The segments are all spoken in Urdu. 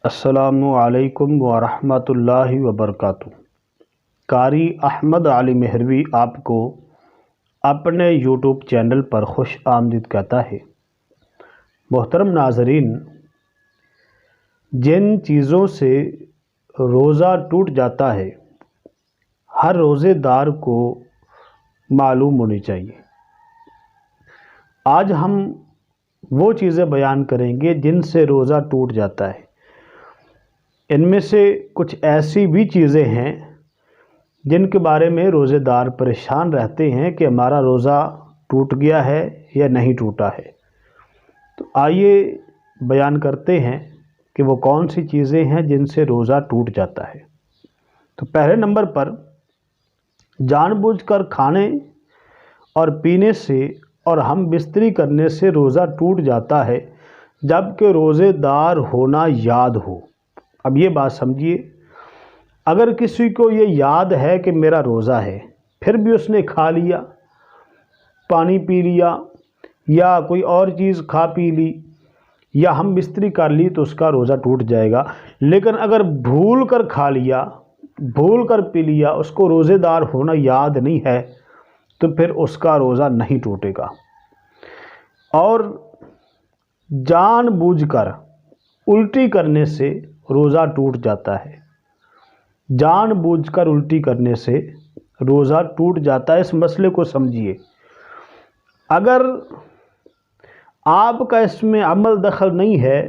السلام علیکم ورحمۃ اللہ وبرکاتہ۔ قاری احمد علی مہروی آپ کو اپنے یوٹیوب چینل پر خوش آمدید کہتا ہے۔ محترم ناظرین، جن چیزوں سے روزہ ٹوٹ جاتا ہے ہر روزے دار کو معلوم ہونی چاہیے۔ آج ہم وہ چیزیں بیان کریں گے جن سے روزہ ٹوٹ جاتا ہے۔ ان میں سے کچھ ایسی بھی چیزیں ہیں جن کے بارے میں روزے دار پریشان رہتے ہیں کہ ہمارا روزہ ٹوٹ گیا ہے یا نہیں ٹوٹا ہے۔ تو آئیے بیان کرتے ہیں کہ وہ کون سی چیزیں ہیں جن سے روزہ ٹوٹ جاتا ہے۔ تو پہلے نمبر پر جان بوجھ کر کھانے اور پینے سے اور ہم بستری کرنے سے روزہ ٹوٹ جاتا ہے جبکہ روزے دار ہونا یاد ہو۔ اب یہ بات سمجھیے، اگر کسی کو یہ یاد ہے کہ میرا روزہ ہے پھر بھی اس نے کھا لیا، پانی پی لیا یا کوئی اور چیز کھا پی لی یا ہم بستری کر لی تو اس کا روزہ ٹوٹ جائے گا۔ لیکن اگر بھول کر کھا لیا، بھول کر پی لیا، اس کو روزے دار ہونا یاد نہیں ہے تو پھر اس کا روزہ نہیں ٹوٹے گا۔ اور جان بوجھ کر الٹی کرنے سے روزہ ٹوٹ جاتا ہے۔ جان بوجھ کر الٹی کرنے سے روزہ ٹوٹ جاتا ہے۔ اس مسئلے کو سمجھیے، اگر آپ کا اس میں عمل دخل نہیں ہے،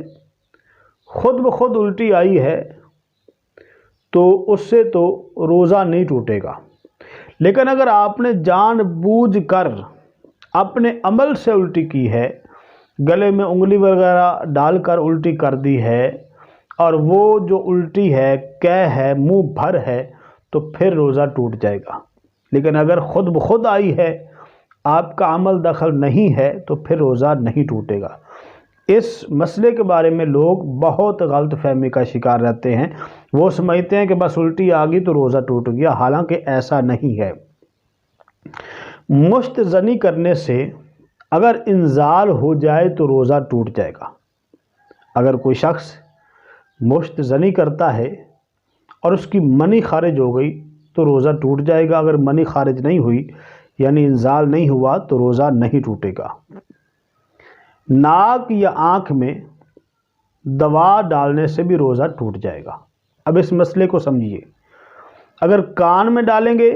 خود بخود الٹی آئی ہے تو اس سے تو روزہ نہیں ٹوٹے گا۔ لیکن اگر آپ نے جان بوجھ کر اپنے عمل سے الٹی کی ہے، گلے میں انگلی وغیرہ ڈال کر الٹی کر دی ہے اور وہ جو الٹی ہے ہے منہ بھر ہے تو پھر روزہ ٹوٹ جائے گا۔ لیکن اگر خود بخود آئی ہے، آپ کا عمل دخل نہیں ہے تو پھر روزہ نہیں ٹوٹے گا۔ اس مسئلے کے بارے میں لوگ بہت غلط فہمی کا شکار رہتے ہیں۔ وہ سمجھتے ہیں کہ بس الٹی آ گئی تو روزہ ٹوٹ گیا، حالانکہ ایسا نہیں ہے۔ مشت زنی کرنے سے اگر انزال ہو جائے تو روزہ ٹوٹ جائے گا۔ اگر کوئی شخص مشت زنی کرتا ہے اور اس کی منی خارج ہو گئی تو روزہ ٹوٹ جائے گا۔ اگر منی خارج نہیں ہوئی یعنی انزال نہیں ہوا تو روزہ نہیں ٹوٹے گا۔ ناک یا آنکھ میں دوا ڈالنے سے بھی روزہ ٹوٹ جائے گا۔ اب اس مسئلے کو سمجھیے، اگر کان میں ڈالیں گے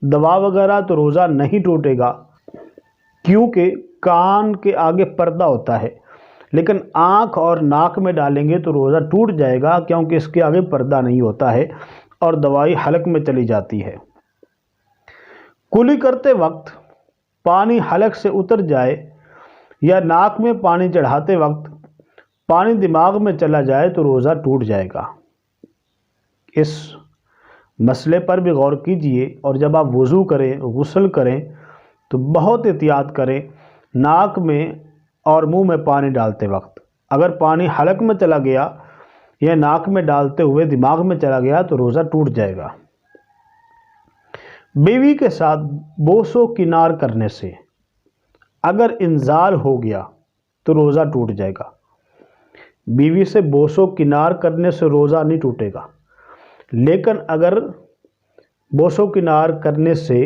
دوا وغیرہ تو روزہ نہیں ٹوٹے گا، کیونکہ کان کے آگے پردہ ہوتا ہے۔ لیکن آنکھ اور ناک میں ڈالیں گے تو روزہ ٹوٹ جائے گا، کیونکہ اس کے آگے پردہ نہیں ہوتا ہے اور دوائی حلق میں چلی جاتی ہے۔ کلی کرتے وقت پانی حلق سے اتر جائے یا ناک میں پانی چڑھاتے وقت پانی دماغ میں چلا جائے تو روزہ ٹوٹ جائے گا۔ اس مسئلے پر بھی غور کیجئے، اور جب آپ وضو کریں، غسل کریں تو بہت احتیاط کریں ناک میں اور منہ میں پانی ڈالتے وقت۔ اگر پانی حلق میں چلا گیا یا ناک میں ڈالتے ہوئے دماغ میں چلا گیا تو روزہ ٹوٹ جائے گا۔ بیوی کے ساتھ بوس و کنار کرنے سے اگر انزال ہو گیا تو روزہ ٹوٹ جائے گا۔ بیوی سے بوس و کنار کرنے سے روزہ نہیں ٹوٹے گا، لیکن اگر بوس و کنار کرنے سے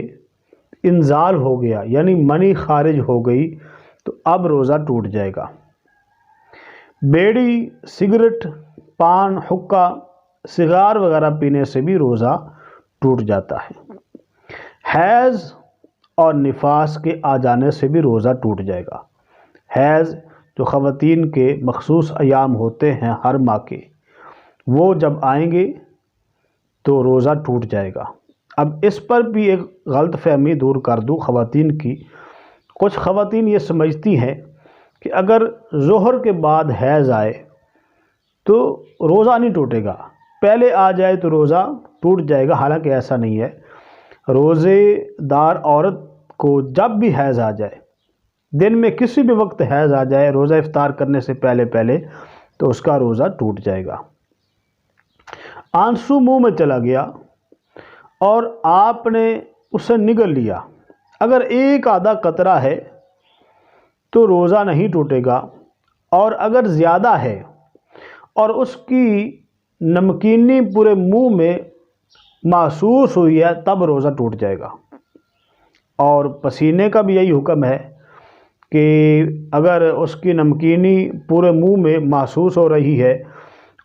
انزال ہو گیا یعنی منی خارج ہو گئی تو اب روزہ ٹوٹ جائے گا۔ بیڑی، سگریٹ، پان، حقہ، سگار وغیرہ پینے سے بھی روزہ ٹوٹ جاتا ہے۔ حیض اور نفاس کے آ جانے سے بھی روزہ ٹوٹ جائے گا۔ حیض جو خواتین کے مخصوص ایام ہوتے ہیں ہر ماہ کے، وہ جب آئیں گے تو روزہ ٹوٹ جائے گا۔ اب اس پر بھی ایک غلط فہمی دور کر دوں خواتین کی۔ کچھ خواتین یہ سمجھتی ہیں کہ اگر ظہر کے بعد حیض آئے تو روزہ نہیں ٹوٹے گا، پہلے آ جائے تو روزہ ٹوٹ جائے گا، حالانکہ ایسا نہیں ہے۔ روزے دار عورت کو جب بھی حیض آ جائے، دن میں کسی بھی وقت حیض آ جائے روزہ افطار کرنے سے پہلے تو اس کا روزہ ٹوٹ جائے گا۔ آنسو منہ میں چلا گیا اور آپ نے اسے نگل لیا، اگر ایک آدھا قطرہ ہے تو روزہ نہیں ٹوٹے گا، اور اگر زیادہ ہے اور اس کی نمکینی پورے منہ میں محسوس ہوئی ہے تب روزہ ٹوٹ جائے گا۔ اور پسینے کا بھی یہی حکم ہے کہ اگر اس کی نمکینی پورے منہ میں محسوس ہو رہی ہے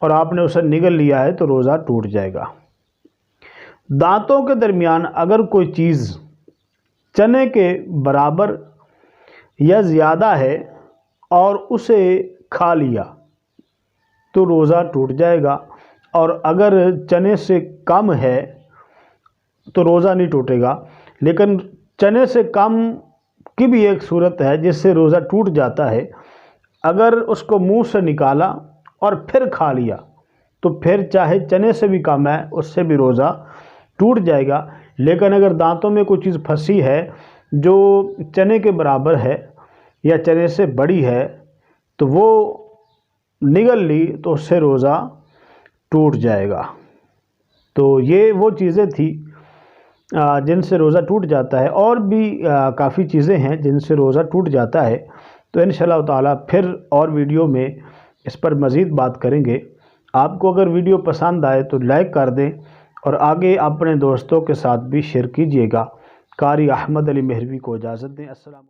اور آپ نے اسے نگل لیا ہے تو روزہ ٹوٹ جائے گا۔ دانتوں کے درمیان اگر کوئی چیز چنے کے برابر یا زیادہ ہے اور اسے کھا لیا تو روزہ ٹوٹ جائے گا، اور اگر چنے سے کم ہے تو روزہ نہیں ٹوٹے گا۔ لیکن چنے سے کم کی بھی ایک صورت ہے جس سے روزہ ٹوٹ جاتا ہے، اگر اس کو منہ سے نکالا اور پھر کھا لیا تو پھر چاہے چنے سے بھی کم ہے اس سے بھی روزہ ٹوٹ جائے گا۔ لیکن اگر دانتوں میں کوئی چیز پھنسی ہے جو چنے کے برابر ہے یا چنے سے بڑی ہے تو وہ نگل لی تو اس سے روزہ ٹوٹ جائے گا۔ تو یہ وہ چیزیں تھیں جن سے روزہ ٹوٹ جاتا ہے، اور بھی کافی چیزیں ہیں جن سے روزہ ٹوٹ جاتا ہے، تو انشاءاللہ تعالیٰ پھر اور ویڈیو میں اس پر مزید بات کریں گے۔ آپ کو اگر ویڈیو پسند آئے تو لائک کر دیں اور آگے اپنے دوستوں کے ساتھ بھی شیئر کیجیے گا۔ قاری احمد علی مہروی کو اجازت دیں۔ السلام